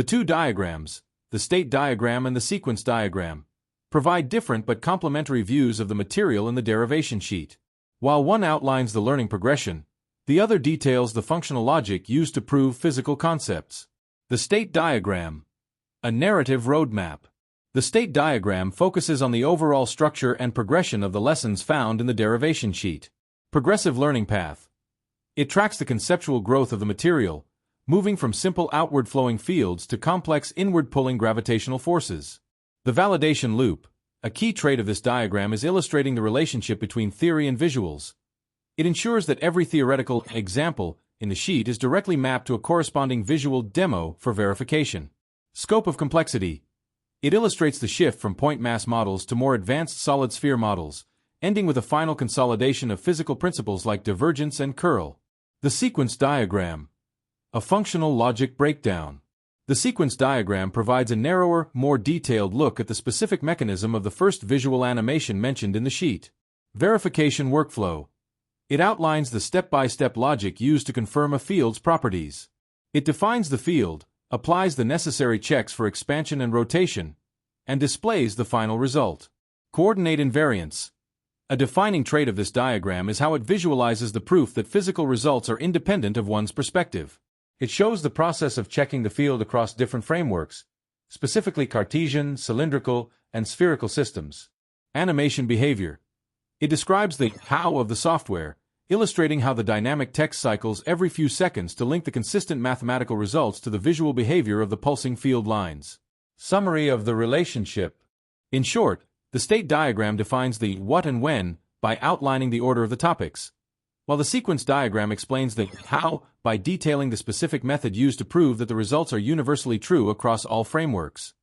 The two diagrams, the state diagram and the sequence diagram, provide different but complementary views of the material in the derivation sheet. While one outlines the learning progression, the other details the functional logic used to prove physical concepts. The state diagram, a narrative roadmap. The state diagram focuses on the overall structure and progression of the lessons found in the derivation sheet. Progressive learning path. It tracks the conceptual growth of the material, moving from simple outward-flowing fields to complex inward-pulling gravitational forces. The validation loop. A key trait of this diagram is illustrating the relationship between theory and visuals. It ensures that every theoretical example in the sheet is directly mapped to a corresponding visual demo for verification. Scope of complexity. It illustrates the shift from point mass models to more advanced solid sphere models, ending with a final consolidation of physical principles like divergence and curl. The sequence diagram. A functional logic breakdown. The sequence diagram provides a narrower, more detailed look at the specific mechanism of the first visual animation mentioned in the sheet. Verification workflow. It outlines the step-by-step logic used to confirm a field's properties. It defines the field, applies the necessary checks for expansion and rotation, and displays the final result. Coordinate invariance. A defining trait of this diagram is how it visualizes the proof that physical results are independent of one's perspective. It shows the process of checking the field across different frameworks, specifically Cartesian, cylindrical, and spherical systems. Animation behavior. It describes the how of the software, illustrating how the dynamic text cycles every few seconds to link the consistent mathematical results to the visual behavior of the pulsing field lines. Summary of the relationship. In short, the state diagram defines the what and when by outlining the order of the topics, while the sequence diagram explains the how by detailing the specific method used to prove that the results are universally true across all frameworks.